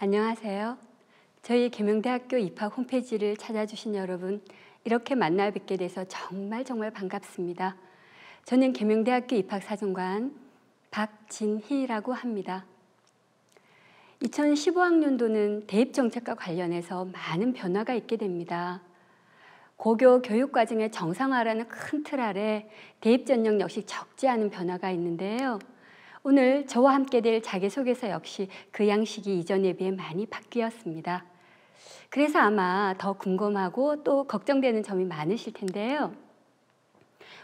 안녕하세요. 저희 계명대학교 입학 홈페이지를 찾아주신 여러분, 이렇게 만나 뵙게 돼서 정말 반갑습니다. 저는 계명대학교 입학사정관 박진희라고 합니다. 2015학년도는 대입정책과 관련해서 많은 변화가 있게 됩니다. 고교 교육과정의 정상화라는 큰 틀 아래 대입 전형 역시 적지 않은 변화가 있는데요. 오늘 저와 함께 될 자기소개서 역시 그 양식이 이전에 비해 많이 바뀌었습니다. 그래서 아마 더 궁금하고 또 걱정되는 점이 많으실 텐데요.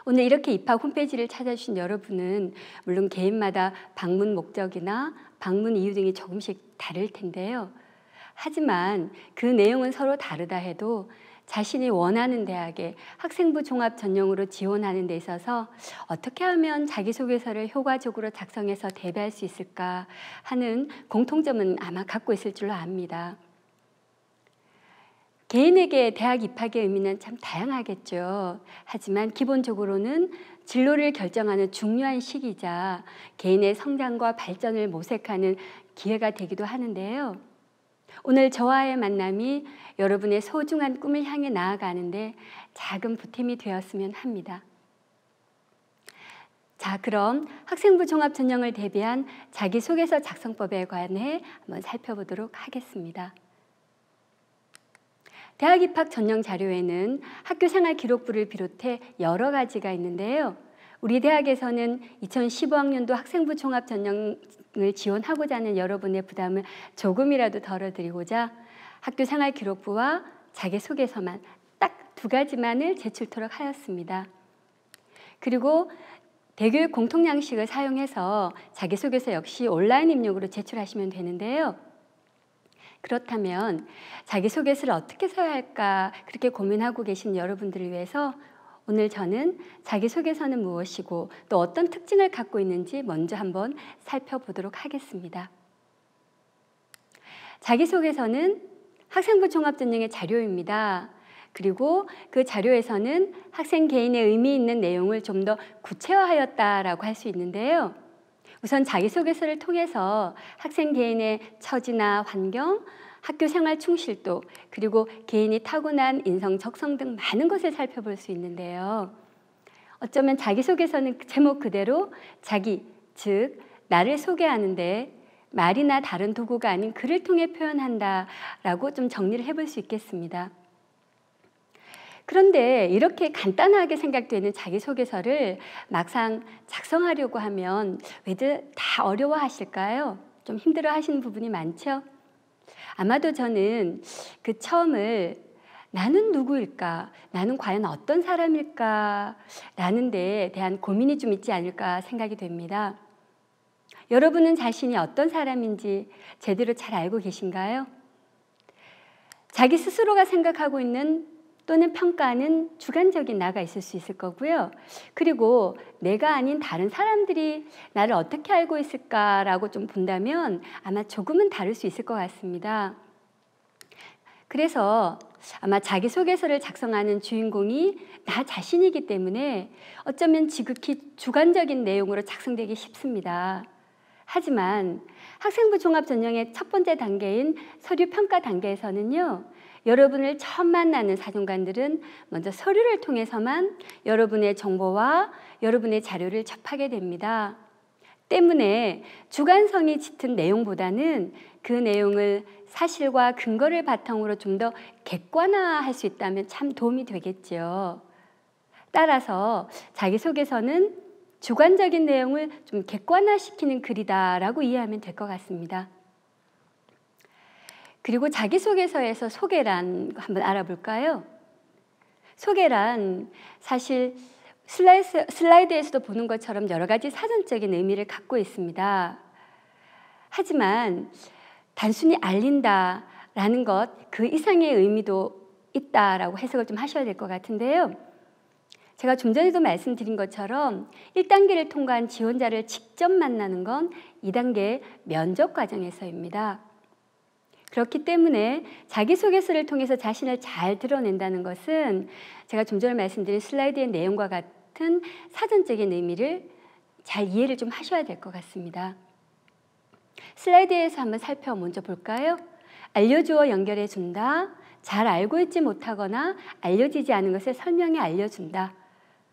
오늘 이렇게 입학 홈페이지를 찾아주신 여러분은 물론 개인마다 방문 목적이나 방문 이유 등이 조금씩 다를 텐데요. 하지만 그 내용은 서로 다르다 해도 자신이 원하는 대학에 학생부 종합 전형으로 지원하는 데 있어서 어떻게 하면 자기소개서를 효과적으로 작성해서 대비할 수 있을까 하는 공통점은 아마 갖고 있을 줄로 압니다. 개인에게 대학 입학의 의미는 참 다양하겠죠. 하지만 기본적으로는 진로를 결정하는 중요한 시기이자 개인의 성장과 발전을 모색하는 기회가 되기도 하는데요. 오늘 저와의 만남이 여러분의 소중한 꿈을 향해 나아가는데 작은 보탬이 되었으면 합니다. 자, 그럼 학생부 종합 전형을 대비한 자기소개서 작성법에 관해 한번 살펴보도록 하겠습니다. 대학 입학 전형 자료에는 학교생활 기록부를 비롯해 여러 가지가 있는데요. 우리 대학에서는 2015학년도 학생부 종합 전형을 지원하고자 하는 여러분의 부담을 조금이라도 덜어드리고자 학교생활 기록부와 자기소개서만 딱 두 가지만을 제출토록 하였습니다. 그리고 대교육 공통양식을 사용해서 자기소개서 역시 온라인 입력으로 제출하시면 되는데요. 그렇다면 자기소개서를 어떻게 써야 할까 그렇게 고민하고 계신 여러분들을 위해서 오늘 저는 자기소개서는 무엇이고 또 어떤 특징을 갖고 있는지 먼저 한번 살펴보도록 하겠습니다. 자기소개서는 학생부 종합전형의 자료입니다. 그리고 그 자료에서는 학생 개인의 의미 있는 내용을 좀 더 구체화하였다라고 할 수 있는데요. 우선 자기소개서를 통해서 학생 개인의 처지나 환경, 학교 생활 충실도, 그리고 개인이 타고난 인성, 적성 등 많은 것을 살펴볼 수 있는데요. 어쩌면 자기소개서는 제목 그대로 자기, 즉 나를 소개하는데 말이나 다른 도구가 아닌 글을 통해 표현한다라고 좀 정리를 해볼 수 있겠습니다. 그런데 이렇게 간단하게 생각되는 자기소개서를 막상 작성하려고 하면 왜들 다 어려워하실까요? 좀 힘들어하시는 부분이 많죠? 아마도 저는 그 처음을 나는 누구일까? 나는 과연 어떤 사람일까? 라는 데 대한 고민이 좀 있지 않을까 생각이 됩니다. 여러분은 자신이 어떤 사람인지 제대로 잘 알고 계신가요? 자기 스스로가 생각하고 있는 또는 평가하는 주관적인 나가 있을 수 있을 거고요. 그리고 내가 아닌 다른 사람들이 나를 어떻게 알고 있을까라고 좀 본다면 아마 조금은 다를 수 있을 것 같습니다. 그래서 아마 자기소개서를 작성하는 주인공이 나 자신이기 때문에 어쩌면 지극히 주관적인 내용으로 작성되기 쉽습니다. 하지만 학생부 종합 전형의 첫 번째 단계인 서류 평가 단계에서는요. 여러분을 처음 만나는 사정관들은 먼저 서류를 통해서만 여러분의 정보와 여러분의 자료를 접하게 됩니다. 때문에 주관성이 짙은 내용보다는 그 내용을 사실과 근거를 바탕으로 좀 더 객관화할 수 있다면 참 도움이 되겠죠. 따라서 자기소개서는 주관적인 내용을 좀 객관화시키는 글이다라고 이해하면 될 것 같습니다. 그리고 자기소개서에서 소개란 한번 알아볼까요? 소개란 사실 슬라이드에서도 보는 것처럼 여러 가지 사전적인 의미를 갖고 있습니다. 하지만 단순히 알린다라는 것, 그 이상의 의미도 있다라고 해석을 좀 하셔야 될 것 같은데요. 제가 좀 전에도 말씀드린 것처럼 1단계를 통과한 지원자를 직접 만나는 건 2단계 면접 과정에서입니다. 그렇기 때문에 자기소개서를 통해서 자신을 잘 드러낸다는 것은 제가 좀 전에 말씀드린 슬라이드의 내용과 같은 사전적인 의미를 잘 이해를 좀 하셔야 될 것 같습니다. 슬라이드에서 한번 먼저 볼까요? 알려주어 연결해 준다. 잘 알고 있지 못하거나 알려지지 않은 것을 설명해 알려준다.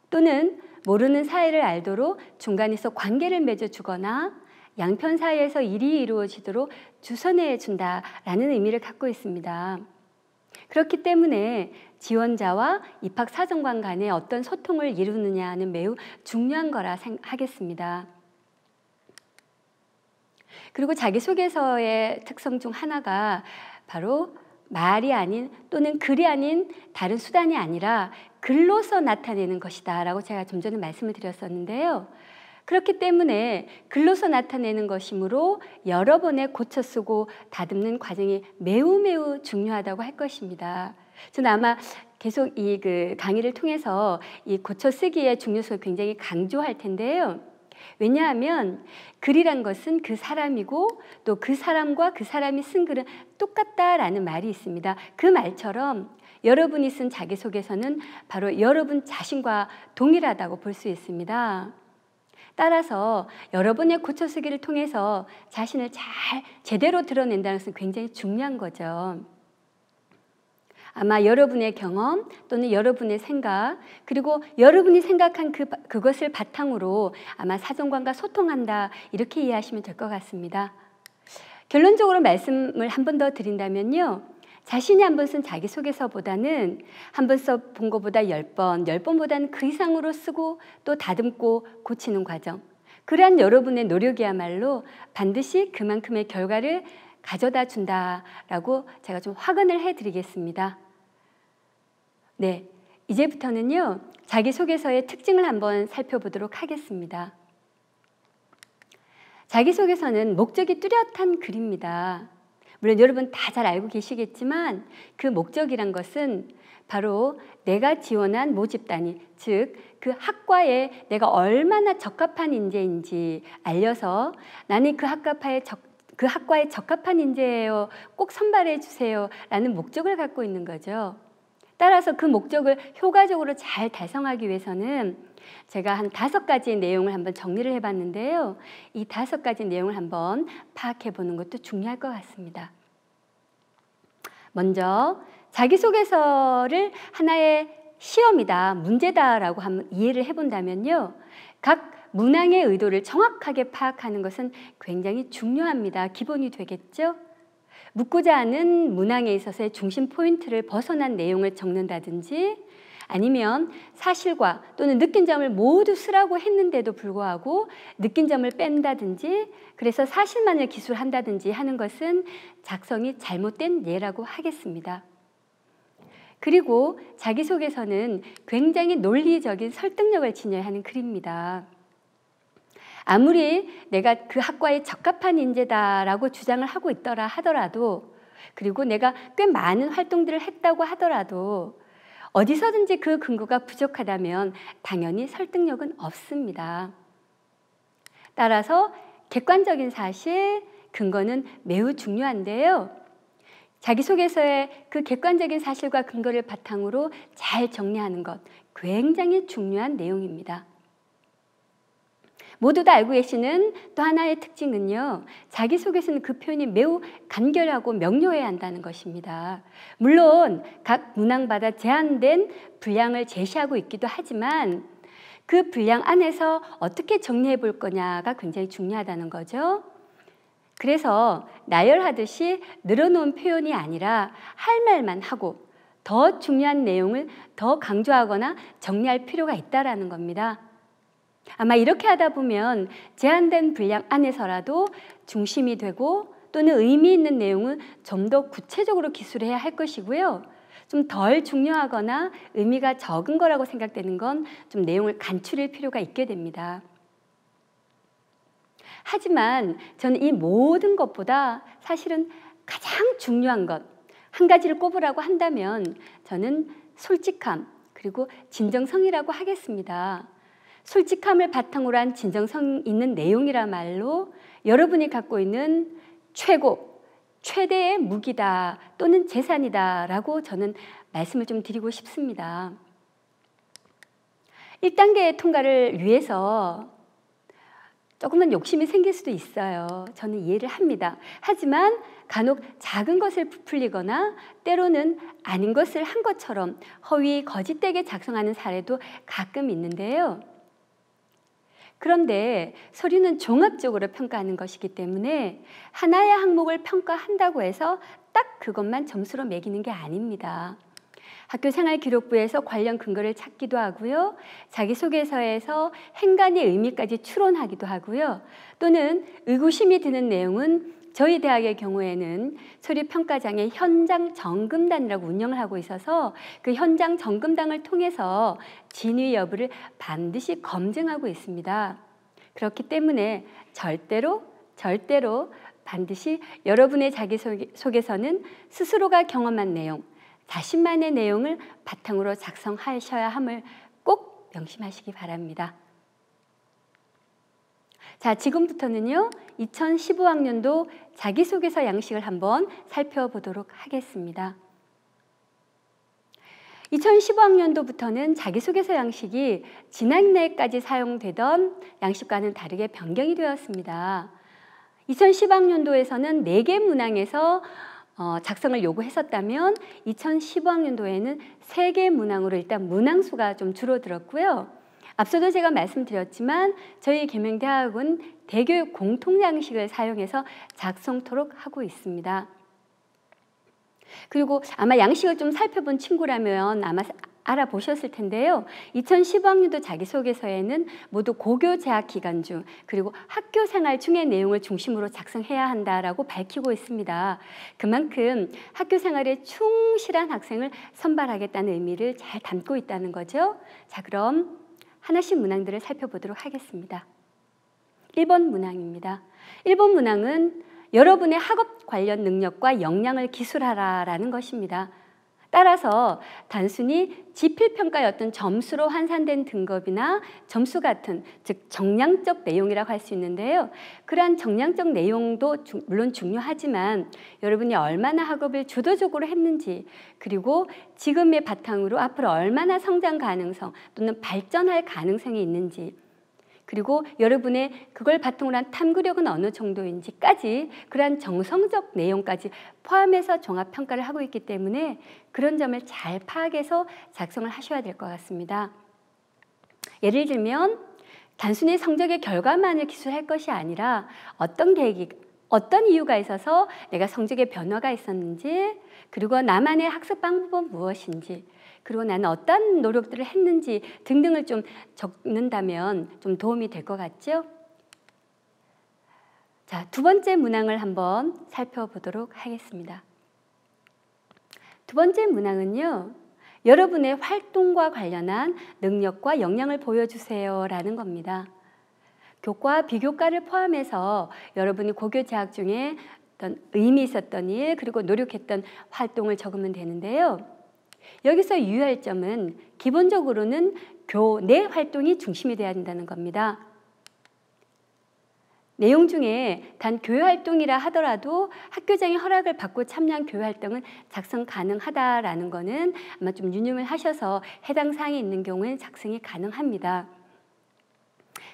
또는 모르는 사이를 알도록 중간에서 관계를 맺어주거나 양편 사이에서 일이 이루어지도록 주선해 준다라는 의미를 갖고 있습니다. 그렇기 때문에 지원자와 입학사정관 간에 어떤 소통을 이루느냐는 매우 중요한 거라 하겠습니다. 그리고 자기소개서의 특성 중 하나가 바로 말이 아닌 또는 글이 아닌 다른 수단이 아니라 글로서 나타내는 것이다 라고 제가 좀 전에 말씀을 드렸었는데요. 그렇기 때문에 글로서 나타내는 것이므로 여러 번에 고쳐 쓰고 다듬는 과정이 매우 중요하다고 할 것입니다. 저는 아마 계속 이 강의를 통해서 이 고쳐 쓰기의 중요성을 굉장히 강조할 텐데요. 왜냐하면 글이란 것은 그 사람이고 또 그 사람과 그 사람이 쓴 글은 똑같다라는 말이 있습니다. 그 말처럼 여러분이 쓴 자기소개서는 바로 여러분 자신과 동일하다고 볼 수 있습니다. 따라서 여러분의 고쳐쓰기를 통해서 자신을 잘 제대로 드러낸다는 것은 굉장히 중요한 거죠. 아마 여러분의 경험 또는 여러분의 생각 그리고 여러분이 생각한 그것을 바탕으로 아마 사정관과 소통한다 이렇게 이해하시면 될 것 같습니다. 결론적으로 말씀을 한 번 더 드린다면요. 자신이 한 번 쓴 자기소개서보다는 한 번 써본 것보다 10번, 10번보다는 그 이상으로 쓰고 또 다듬고 고치는 과정. 그러한 여러분의 노력이야말로 반드시 그만큼의 결과를 가져다 준다라고 제가 좀 확언을 해드리겠습니다. 네, 이제부터는요. 자기소개서의 특징을 한번 살펴보도록 하겠습니다. 자기소개서는 목적이 뚜렷한 글입니다. 물론 여러분 다 잘 알고 계시겠지만 그 목적이란 것은 바로 내가 지원한 모집단위, 즉 그 학과에 내가 얼마나 적합한 인재인지 알려서 나는 그 학과에 적합한 인재예요. 꼭 선발해 주세요. 라는 목적을 갖고 있는 거죠. 따라서 그 목적을 효과적으로 잘 달성하기 위해서는 제가 한 5가지의 내용을 한번 정리를 해봤는데요. 이 5가지 내용을 한번 파악해 보는 것도 중요할 것 같습니다. 먼저 자기소개서를 하나의 시험이다, 문제다라고 한번 이해를 해본다면요. 각 문항의 의도를 정확하게 파악하는 것은 굉장히 중요합니다. 기본이 되겠죠? 묻고자 하는 문항에 있어서의 중심 포인트를 벗어난 내용을 적는다든지 아니면 사실과 또는 느낀 점을 모두 쓰라고 했는데도 불구하고 느낀 점을 뺀다든지 그래서 사실만을 기술한다든지 하는 것은 작성이 잘못된 예라고 하겠습니다. 그리고 자기소개서는 굉장히 논리적인 설득력을 지녀야 하는 글입니다. 아무리 내가 그 학과에 적합한 인재다라고 주장을 하고 있더라 하더라도 그리고 내가 꽤 많은 활동들을 했다고 하더라도 어디서든지 그 근거가 부족하다면 당연히 설득력은 없습니다. 따라서 객관적인 사실, 근거는 매우 중요한데요. 자기소개서의 그 객관적인 사실과 근거를 바탕으로 잘 정리하는 것 굉장히 중요한 내용입니다. 모두 다 알고 계시는 또 하나의 특징은요. 자기소개서는 그 표현이 매우 간결하고 명료해야 한다는 것입니다. 물론 각 문항마다 제한된 분량을 제시하고 있기도 하지만 그 분량 안에서 어떻게 정리해 볼 거냐가 굉장히 중요하다는 거죠. 그래서 나열하듯이 늘어놓은 표현이 아니라 할 말만 하고 더 중요한 내용을 더 강조하거나 정리할 필요가 있다는 겁니다. 아마 이렇게 하다 보면 제한된 분량 안에서라도 중심이 되고 또는 의미 있는 내용은 좀 더 구체적으로 기술해야 할 것이고요. 좀 덜 중요하거나 의미가 적은 거라고 생각되는 건 좀 내용을 간추릴 필요가 있게 됩니다. 하지만 저는 이 모든 것보다 사실은 가장 중요한 것, 한 가지를 꼽으라고 한다면 저는 솔직함 그리고 진정성이라고 하겠습니다. 솔직함을 바탕으로 한 진정성 있는 내용이라말로 여러분이 갖고 있는 최대의 무기다 또는 재산이다 라고 저는 말씀을 좀 드리고 싶습니다. 1단계 통과를 위해서 조금은 욕심이 생길 수도 있어요. 저는 이해를 합니다. 하지만 간혹 작은 것을 부풀리거나 때로는 아닌 것을 한 것처럼 허위 거짓되게 작성하는 사례도 가끔 있는데요. 그런데 서류는 종합적으로 평가하는 것이기 때문에 하나의 항목을 평가한다고 해서 딱 그것만 점수로 매기는 게 아닙니다. 학교생활기록부에서 관련 근거를 찾기도 하고요. 자기소개서에서 행간의 의미까지 추론하기도 하고요. 또는 의구심이 드는 내용은 저희 대학의 경우에는 서류평가장의 현장 점검단이라고 운영을 하고 있어서 그 현장 점검단을 통해서 진위 여부를 반드시 검증하고 있습니다. 그렇기 때문에 절대로 반드시 여러분의 자기소개서는 스스로가 경험한 내용, 자신만의 내용을 바탕으로 작성하셔야 함을 꼭 명심하시기 바랍니다. 자, 지금부터는요, 2015학년도 자기소개서 양식을 한번 살펴보도록 하겠습니다. 2015학년도부터는 자기소개서 양식이 지난해까지 사용되던 양식과는 다르게 변경이 되었습니다. 2010학년도에서는 4개 문항에서 작성을 요구했었다면 2015학년도에는 3개 문항으로 일단 문항수가 좀 줄어들었고요. 앞서도 제가 말씀드렸지만 저희 계명대학은 대교육 공통양식을 사용해서 작성토록 하고 있습니다. 그리고 아마 양식을 좀 살펴본 친구라면 아마 알아보셨을 텐데요. 2015학년도 자기소개서에는 모두 고교 재학 기간 중 그리고 학교 생활 중의 내용을 중심으로 작성해야 한다라고 밝히고 있습니다. 그만큼 학교 생활에 충실한 학생을 선발하겠다는 의미를 잘 담고 있다는 거죠. 자, 그럼 하나씩 문항들을 살펴보도록 하겠습니다. 1번 문항입니다. 1번 문항은 여러분의 학업 관련 능력과 역량을 기술하라라는 것입니다. 따라서 단순히 지필평가였던 점수로 환산된 등급이나 점수 같은 즉 정량적 내용이라고 할 수 있는데요. 그러한 정량적 내용도 물론 중요하지만 여러분이 얼마나 학업을 주도적으로 했는지 그리고 지금의 바탕으로 앞으로 얼마나 성장 가능성 또는 발전할 가능성이 있는지 그리고 여러분의 그걸 바탕으로 한 탐구력은 어느 정도인지까지 그러한 정성적 내용까지 포함해서 종합평가를 하고 있기 때문에 그런 점을 잘 파악해서 작성을 하셔야 될 것 같습니다. 예를 들면 단순히 성적의 결과만을 기술할 것이 아니라 어떤 계기, 어떤 이유가 있어서 내가 성적에 변화가 있었는지 그리고 나만의 학습 방법은 무엇인지 그리고 나는 어떤 노력들을 했는지 등등을 좀 적는다면 좀 도움이 될 것 같죠? 자, 두 번째 문항을 한번 살펴보도록 하겠습니다. 두 번째 문항은요. 여러분의 활동과 관련한 능력과 역량을 보여주세요 라는 겁니다. 교과, 비교과를 포함해서 여러분이 고교 재학 중에 어떤 의미 있었던 일 그리고 노력했던 활동을 적으면 되는데요. 여기서 유의할 점은 기본적으로는 교내 활동이 중심이 되어야 된다는 겁니다. 내용 중에 단 교회 활동이라 하더라도 학교장의 허락을 받고 참여한 교회 활동은 작성 가능하다라는 거는 아마 좀 유념을 하셔서 해당 사항이 있는 경우에는 작성이 가능합니다.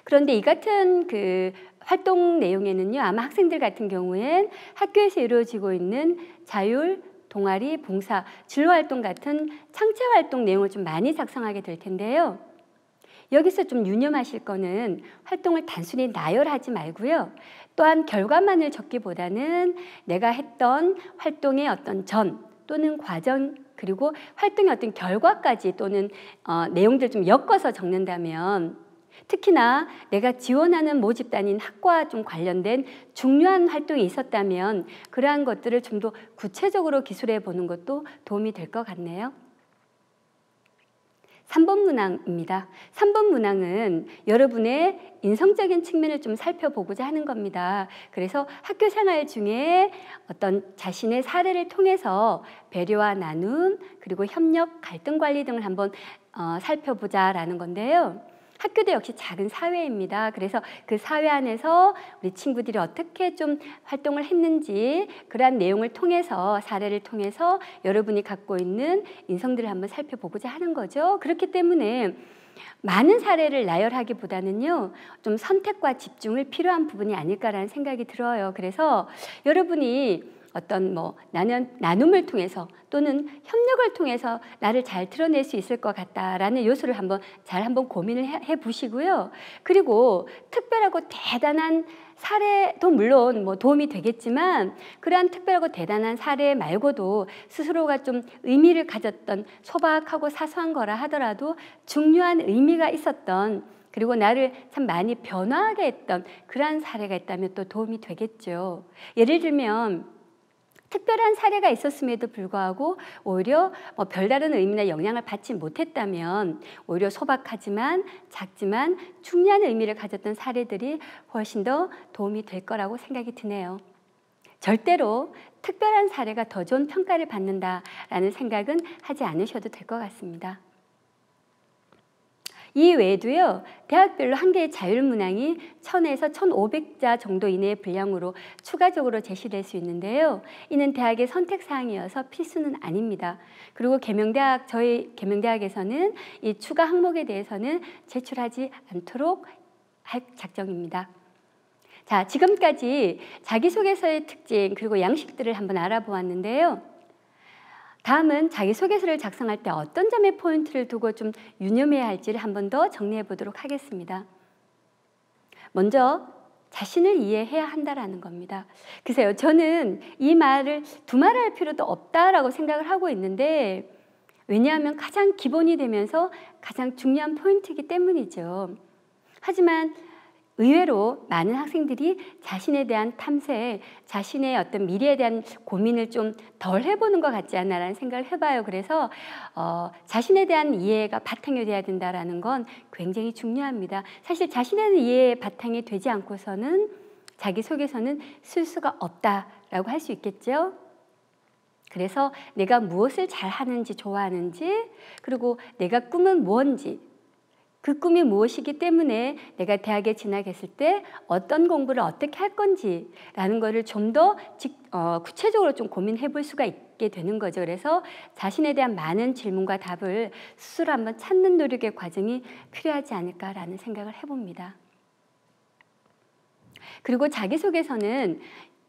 그런데 이 같은 그 활동 내용에는요, 아마 학생들 같은 경우엔 학교에서 이루어지고 있는 자율, 동아리, 봉사, 진로활동 같은 창체활동 내용을 좀 많이 작성하게 될 텐데요. 여기서 좀 유념하실 거는 활동을 단순히 나열하지 말고요. 또한 결과만을 적기보다는 내가 했던 활동의 어떤 전 또는 과정 그리고 활동의 어떤 결과까지 또는 내용들 좀 엮어서 적는다면 특히나 내가 지원하는 모집단인 학과와 좀 관련된 중요한 활동이 있었다면 그러한 것들을 좀 더 구체적으로 기술해 보는 것도 도움이 될 것 같네요. 3번 문항입니다. 3번 문항은 여러분의 인성적인 측면을 좀 살펴보고자 하는 겁니다. 그래서 학교 생활 중에 어떤 자신의 사례를 통해서 배려와 나눔, 그리고 협력, 갈등 관리 등을 한번 살펴보자라는 건데요. 학교도 역시 작은 사회입니다. 그래서 그 사회 안에서 우리 친구들이 어떻게 좀 활동을 했는지 그러한 내용을 통해서 사례를 통해서 여러분이 갖고 있는 인성들을 한번 살펴보고자 하는 거죠. 그렇기 때문에 많은 사례를 나열하기보다는요, 좀 선택과 집중을 필요한 부분이 아닐까라는 생각이 들어요. 그래서 여러분이 어떤 나는 나눔을 통해서 또는 협력을 통해서 나를 잘 드러낼 수 있을 것 같다라는 요소를 한번 고민을 해 보시고요. 그리고 특별하고 대단한 사례도 물론 도움이 되겠지만 그러한 특별하고 대단한 사례 말고도 스스로가 좀 의미를 가졌던 소박하고 사소한 거라 하더라도 중요한 의미가 있었던 그리고 나를 참 많이 변화하게 했던 그러한 사례가 있다면 또 도움이 되겠죠. 예를 들면 특별한 사례가 있었음에도 불구하고 오히려 별다른 의미나 영향을 받지 못했다면 오히려 소박하지만 작지만 중요한 의미를 가졌던 사례들이 훨씬 더 도움이 될 거라고 생각이 드네요. 절대로 특별한 사례가 더 좋은 평가를 받는다라는 생각은 하지 않으셔도 될 것 같습니다. 이 외에도요, 대학별로 한 개의 자율문항이 1000에서 1500자 정도 이내의 분량으로 추가적으로 제시될 수 있는데요. 이는 대학의 선택사항이어서 필수는 아닙니다. 그리고 저희 계명대학에서는 이 추가 항목에 대해서는 제출하지 않도록 할 작정입니다. 자, 지금까지 자기소개서의 특징 그리고 양식들을 한번 알아보았는데요. 다음은 자기소개서를 작성할 때 어떤 점에 포인트를 두고 좀 유념해야 할지를 한 번 더 정리해 보도록 하겠습니다. 먼저 자신을 이해해야 한다라는 겁니다. 글쎄요, 저는 이 말을 두말할 필요도 없다라고 생각을 하고 있는데 왜냐하면 가장 기본이 되면서 가장 중요한 포인트이기 때문이죠. 하지만 의외로 많은 학생들이 자신에 대한 탐색, 자신의 어떤 미래에 대한 고민을 좀 덜 해보는 것 같지 않나라는 생각을 해봐요. 그래서 자신에 대한 이해가 바탕이 돼야 된다는 건 굉장히 중요합니다. 사실 자신에 대한 이해의 바탕이 되지 않고서는 자기소개서는 쓸 수가 없다라고 할 수 있겠죠. 그래서 내가 무엇을 잘하는지 좋아하는지 그리고 내가 꿈은 무엇인지 그 꿈이 무엇이기 때문에 내가 대학에 진학했을 때 어떤 공부를 어떻게 할 건지라는 거를 좀 더 구체적으로 좀 고민해 볼 수가 있게 되는 거죠. 그래서 자신에 대한 많은 질문과 답을 스스로 한번 찾는 노력의 과정이 필요하지 않을까라는 생각을 해봅니다. 그리고 자기소개서는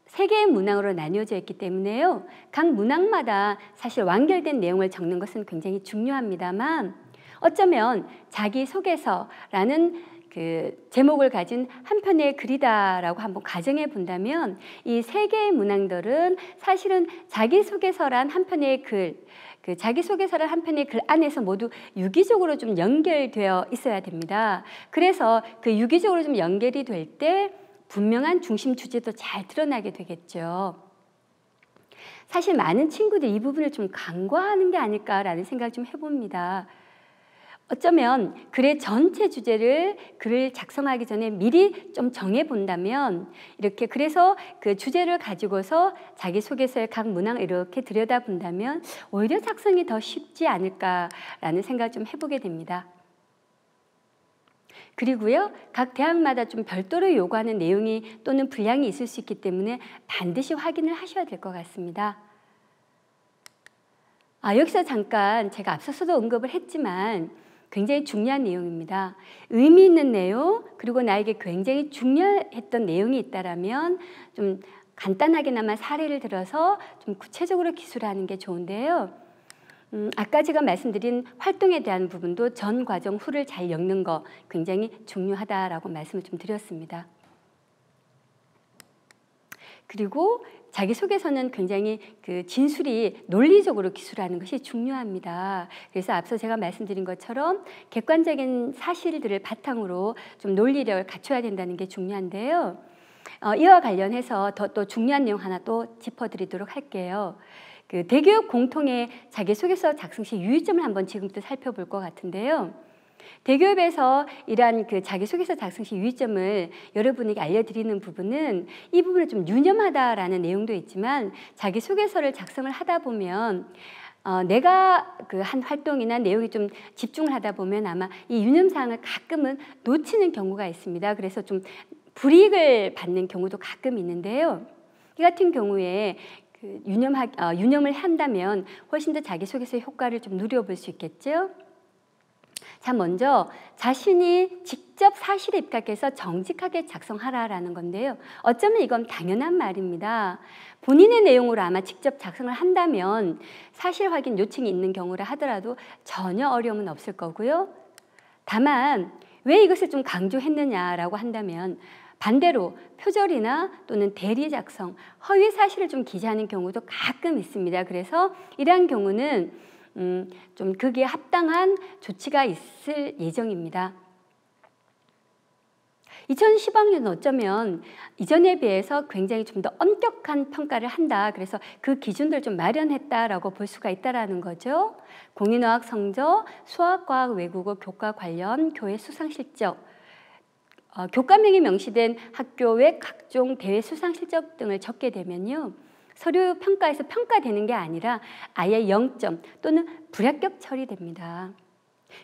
3개의 문항으로 나뉘어져 있기 때문에요. 각 문항마다 사실 완결된 내용을 적는 것은 굉장히 중요합니다만 어쩌면 자기소개서라는 그 제목을 가진 한 편의 글이다라고 한번 가정해 본다면 이 3개의 문항들은 사실은 자기소개서란 한 편의 글, 그 자기소개서란 한 편의 글 안에서 모두 유기적으로 좀 연결되어 있어야 됩니다. 그래서 그 유기적으로 좀 연결이 될 때 분명한 중심 주제도 잘 드러나게 되겠죠. 사실 많은 친구들이 이 부분을 좀 간과하는 게 아닐까라는 생각을 좀 해봅니다. 어쩌면 글의 전체 주제를 글을 작성하기 전에 미리 좀 정해본다면 이렇게 그래서 그 주제를 가지고서 자기소개서의 각 문항을 이렇게 들여다본다면 오히려 작성이 더 쉽지 않을까라는 생각을 좀 해보게 됩니다. 그리고요, 각 대학마다 좀 별도로 요구하는 내용이 또는 분량이 있을 수 있기 때문에 반드시 확인을 하셔야 될 것 같습니다. 여기서 잠깐 제가 앞서서도 언급을 했지만 굉장히 중요한 내용입니다. 의미 있는 내용 그리고 나에게 굉장히 중요했던 내용이 있다라면 좀 간단하게나마 사례를 들어서 좀 구체적으로 기술하는 게 좋은데요. 아까 제가 말씀드린 활동에 대한 부분도 전 과정 후를 잘 엮는 거 굉장히 중요하다라고 말씀을 좀 드렸습니다. 그리고 자기소개서는 굉장히 그 진술이 논리적으로 기술하는 것이 중요합니다. 그래서 앞서 제가 말씀드린 것처럼 객관적인 사실들을 바탕으로 좀 논리력을 갖춰야 된다는 게 중요한데요. 이와 관련해서 또 중요한 내용 하나 또 짚어드리도록 할게요. 그 대교육 공통의 자기소개서 작성 시 유의점을 한번 지금부터 살펴볼 것 같은데요. 대교육에서 이러한 그 자기소개서 작성 시 유의점을 여러분에게 알려드리는 부분은 이 부분을 좀 유념하다라는 내용도 있지만 자기소개서를 작성을 하다 보면 내가 그 한 활동이나 내용에 좀 집중을 하다 보면 아마 이 유념사항을 가끔은 놓치는 경우가 있습니다. 그래서 좀 불이익을 받는 경우도 가끔 있는데요. 이 같은 경우에 그 유념을 한다면 훨씬 더 자기소개서의 효과를 좀 누려볼 수 있겠죠. 자, 먼저 자신이 직접 사실에 입각해서 정직하게 작성하라라는 건데요. 어쩌면 이건 당연한 말입니다. 본인의 내용으로 아마 직접 작성을 한다면 사실 확인 요청이 있는 경우라 하더라도 전혀 어려움은 없을 거고요. 다만 왜 이것을 좀 강조했느냐라고 한다면 반대로 표절이나 또는 대리 작성, 허위 사실을 좀 기재하는 경우도 가끔 있습니다. 그래서 이러한 경우는 좀 거기에 합당한 조치가 있을 예정입니다. 2015년은 어쩌면 이전에 비해서 굉장히 좀 더 엄격한 평가를 한다. 그래서 그 기준들 좀 마련했다라고 볼 수가 있다라는 거죠. 공인어학 성적, 수학과학, 외국어, 교과 관련 교회 수상 실적, 교과명이 명시된 학교의 각종 대회 수상 실적 등을 적게 되면요. 서류 평가에서 평가되는 게 아니라 아예 0점 또는 불합격 처리됩니다.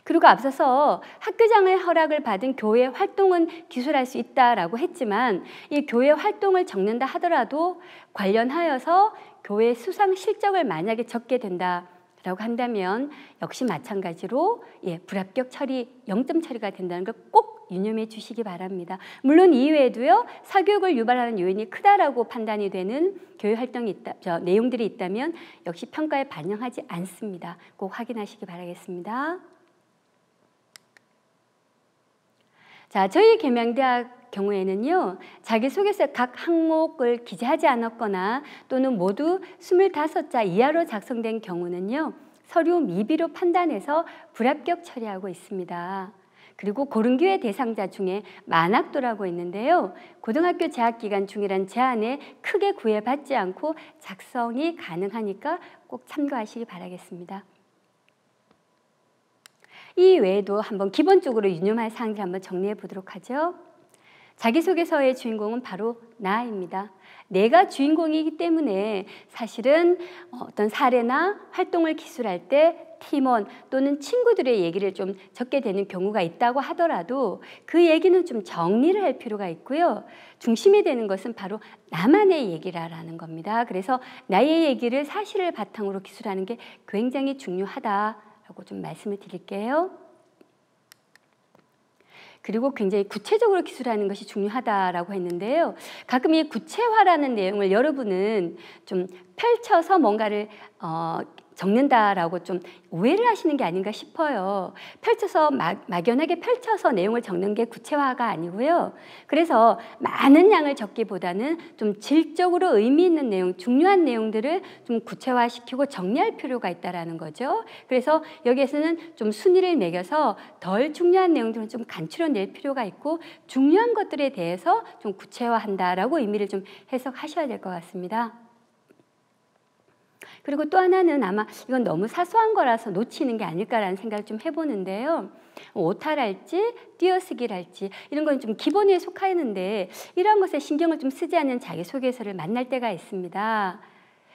그리고 앞서서 학교장의 허락을 받은 교회 활동은 기술할 수 있다라고 했지만 이 교회 활동을 적는다 하더라도 관련하여서 교회 수상 실적을 만약에 적게 된다라고 한다면 역시 마찬가지로 불합격 처리, 0점 처리가 된다는 걸 꼭 유념해 주시기 바랍니다. 물론 이외에도요, 사교육을 유발하는 요인이 크다라고 판단이 되는 교회 활동이 내용들이 있다면 역시 평가에 반영하지 않습니다. 꼭 확인하시기 바라겠습니다. 자, 저희 계명대학 경우에는요, 자기소개서 각 항목을 기재하지 않았거나 또는 모두 25자 이하로 작성된 경우는요, 서류 미비로 판단해서 불합격 처리하고 있습니다. 그리고 고른기회 대상자 중에 만학도라고 있는데요. 고등학교 재학기간 중이란 제한에 크게 구애받지 않고 작성이 가능하니까 꼭 참고하시기 바라겠습니다. 이 외에도 한번 기본적으로 유념할 사항들 한번 정리해 보도록 하죠. 자기소개서의 주인공은 바로 나입니다. 내가 주인공이기 때문에 사실은 어떤 사례나 활동을 기술할 때 팀원 또는 친구들의 얘기를 좀 적게 되는 경우가 있다고 하더라도 그 얘기는 좀 정리를 할 필요가 있고요. 중심이 되는 것은 바로 나만의 얘기라는 겁니다. 그래서 나의 얘기를 사실을 바탕으로 기술하는 게 굉장히 중요하다라고 좀 말씀을 드릴게요. 그리고 굉장히 구체적으로 기술하는 것이 중요하다라고 했는데요. 가끔 이 구체화라는 내용을 여러분은 좀 펼쳐서 뭔가를 적는다라고 좀 오해를 하시는 게 아닌가 싶어요. 펼쳐서 막연하게 펼쳐서 내용을 적는 게 구체화가 아니고요. 그래서 많은 양을 적기보다는 좀 질적으로 의미 있는 내용, 중요한 내용들을 좀 구체화시키고 정리할 필요가 있다라는 거죠. 그래서 여기에서는 좀 순위를 매겨서 덜 중요한 내용들은 좀 간추려낼 필요가 있고 중요한 것들에 대해서 좀 구체화한다라고 의미를 좀 해석하셔야 될 것 같습니다. 그리고 또 하나는 아마 이건 너무 사소한 거라서 놓치는 게 아닐까라는 생각을 좀 해보는데요. 오탈할지 띄어쓰기랄지 이런 건 좀 기본에 속하는데 이런 것에 신경을 좀 쓰지 않는 자기소개서를 만날 때가 있습니다.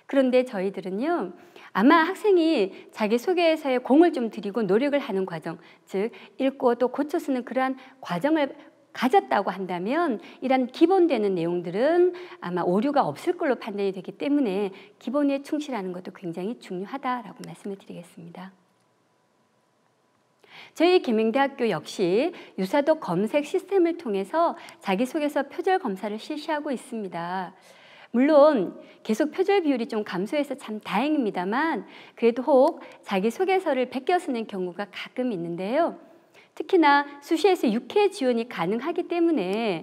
그런데 저희들은요. 아마 학생이 자기소개서에 공을 좀 들이고 노력을 하는 과정, 즉 읽고 또 고쳐 쓰는 그러한 과정을 가졌다고 한다면 이런 기본되는 내용들은 아마 오류가 없을 걸로 판단이 되기 때문에 기본에 충실하는 것도 굉장히 중요하다라고 말씀을 드리겠습니다. 저희 계명대학교 역시 유사도 검색 시스템을 통해서 자기소개서 표절 검사를 실시하고 있습니다. 물론 계속 표절 비율이 좀 감소해서 참 다행입니다만 그래도 혹 자기소개서를 베껴 쓰는 경우가 가끔 있는데요. 특히나 수시에서 6회 지원이 가능하기 때문에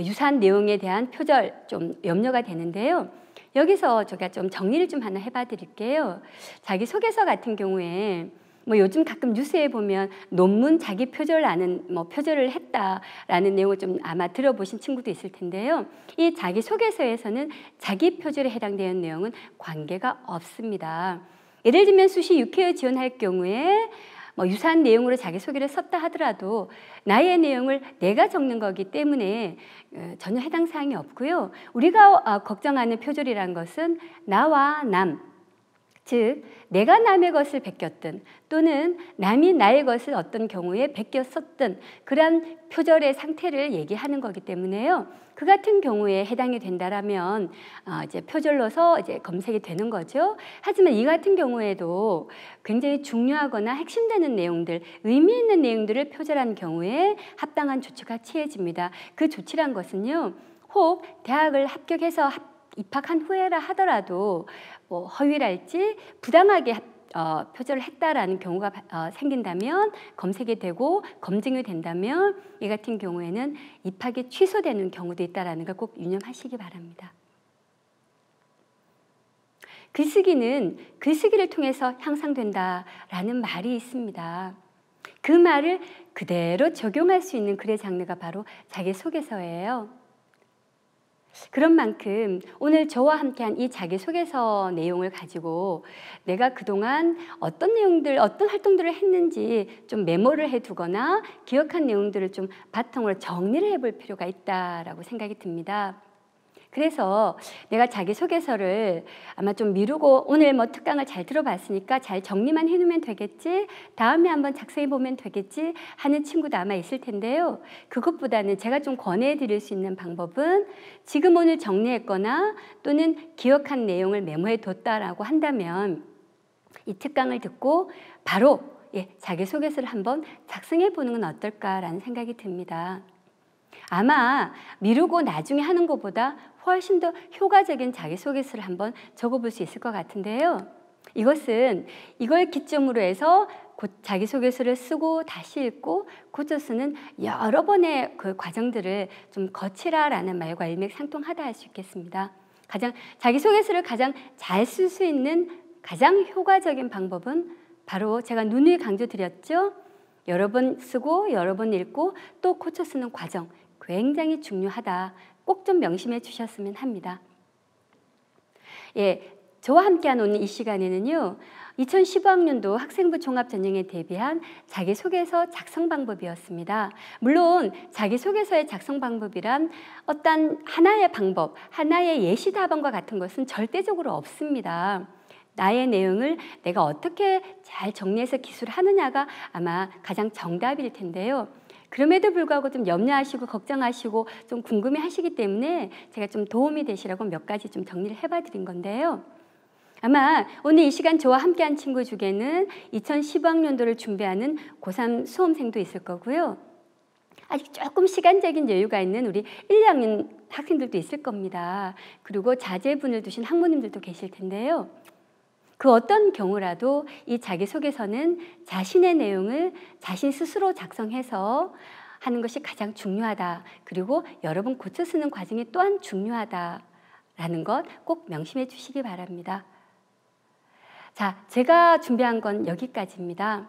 유사한 내용에 대한 표절 좀 염려가 되는데요. 여기서 제가 좀 정리를 좀 하나 해봐 드릴게요. 자기소개서 같은 경우에 요즘 가끔 뉴스에 보면 논문 자기 표절하는 표절을 했다라는 내용을 좀 아마 들어보신 친구도 있을 텐데요. 이 자기소개서에서는 자기 표절에 해당되는 내용은 관계가 없습니다. 예를 들면 수시 6회에 지원할 경우에 유사한 내용으로 자기소개를 썼다 하더라도 나의 내용을 내가 적는 거기 때문에 전혀 해당 사항이 없고요. 우리가 걱정하는 표절이라는 것은 나와 남, 즉 내가 남의 것을 베꼈든 또는 남이 나의 것을 어떤 경우에 베껴 썼든 그런 표절의 상태를 얘기하는 거기 때문에요. 그 같은 경우에 해당이 된다라면 이제 표절로서 이제 검색이 되는 거죠. 하지만 이 같은 경우에도 굉장히 중요하거나 핵심되는 내용들, 의미 있는 내용들을 표절한 경우에 합당한 조치가 취해집니다. 그 조치란 것은요, 혹 대학을 합격해서 입학한 후에라 하더라도 뭐 허위랄지 부당하게 표절을 했다라는 경우가 생긴다면, 검색이 되고 검증이 된다면 이 같은 경우에는 입학이 취소되는 경우도 있다는 걸 꼭 유념하시기 바랍니다. 글쓰기는 글쓰기를 통해서 향상된다라는 말이 있습니다. 그 말을 그대로 적용할 수 있는 글의 장르가 바로 자기소개서예요. 그런 만큼 오늘 저와 함께한 이 자기소개서 내용을 가지고 내가 그동안 어떤 내용들, 어떤 활동들을 했는지 좀 메모를 해두거나 기억한 내용들을 좀 바탕으로 정리를 해볼 필요가 있다라고 생각이 듭니다. 그래서 내가 자기소개서를 아마 좀 미루고 오늘 뭐 특강을 잘 들어봤으니까 잘 정리만 해놓으면 되겠지, 다음에 한번 작성해보면 되겠지 하는 친구도 아마 있을 텐데요. 그것보다는 제가 좀 권해드릴 수 있는 방법은 지금 오늘 정리했거나 또는 기억한 내용을 메모해뒀다라고 한다면 이 특강을 듣고 바로 자기소개서를 한번 작성해보는 건 어떨까라는 생각이 듭니다. 아마 미루고 나중에 하는 것보다 훨씬 더 효과적인 자기소개서를 한번 적어볼 수 있을 것 같은데요. 이걸 기점으로 해서 자기소개서를 쓰고 다시 읽고 고쳐 쓰는 여러 번의 그 과정들을 좀 거치라라는 말과 일맥상통하다 할 수 있겠습니다. 자기소개서를 가장 잘 쓸 수 있는 가장 효과적인 방법은 바로 제가 누누이 강조드렸죠. 여러 번 쓰고 여러 번 읽고 또 고쳐 쓰는 과정, 굉장히 중요하다. 꼭 좀 명심해 주셨으면 합니다. 저와 함께한 오늘 이 시간에는요, 2015학년도 학생부 종합전형에 대비한 자기소개서 작성 방법이었습니다. 물론 자기소개서의 작성 방법이란 어떤 하나의 방법, 하나의 예시 답안과 같은 것은 절대적으로 없습니다. 나의 내용을 내가 어떻게 잘 정리해서 기술하느냐가 아마 가장 정답일 텐데요. 그럼에도 불구하고 좀 염려하시고 걱정하시고 좀 궁금해하시기 때문에 제가 좀 도움이 되시라고 몇 가지 좀 정리를 해봐 드린 건데요. 아마 오늘 이 시간 저와 함께한 친구 중에는 2015학년도를 준비하는 고3 수험생도 있을 거고요. 아직 조금 시간적인 여유가 있는 우리 1, 2학년 학생들도 있을 겁니다. 그리고 자제분을 두신 학부모님들도 계실 텐데요. 그 어떤 경우라도 이 자기소개서는 자신의 내용을 자신 스스로 작성해서 하는 것이 가장 중요하다. 그리고 여러 번 고쳐 쓰는 과정이 또한 중요하다라는 것 꼭 명심해 주시기 바랍니다. 자, 제가 준비한 건 여기까지입니다.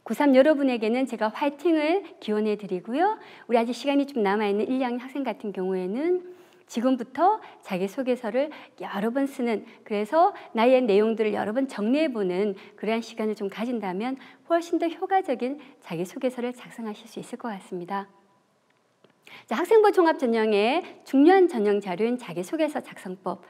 고3 여러분에게는 제가 화이팅을 기원해 드리고요. 우리 아직 시간이 좀 남아있는 1, 2학년 학생 같은 경우에는 지금부터 자기소개서를 여러 번 쓰는, 그래서 나의 내용들을 여러 번 정리해보는 그러한 시간을 좀 가진다면 훨씬 더 효과적인 자기소개서를 작성하실 수 있을 것 같습니다. 자, 학생부 종합전형의 중요한 전형 자료인 자기소개서 작성법,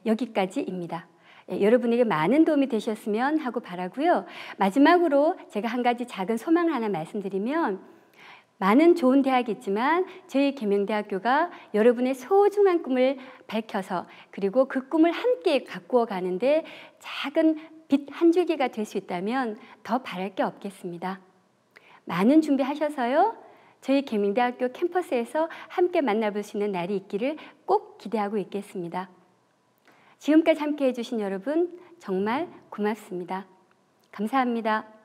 여기까지입니다. 여러분에게 많은 도움이 되셨으면 하고 바라고요. 마지막으로 제가 한 가지 작은 소망을 하나 말씀드리면, 많은 좋은 대학이 있지만 저희 계명대학교가 여러분의 소중한 꿈을 밝혀서 그리고 그 꿈을 함께 가꾸어 가는데 작은 빛 한 줄기가 될 수 있다면 더 바랄 게 없겠습니다. 많은 준비하셔서요, 저희 계명대학교 캠퍼스에서 함께 만나볼 수 있는 날이 있기를 꼭 기대하고 있겠습니다. 지금까지 함께 해주신 여러분 정말 고맙습니다. 감사합니다.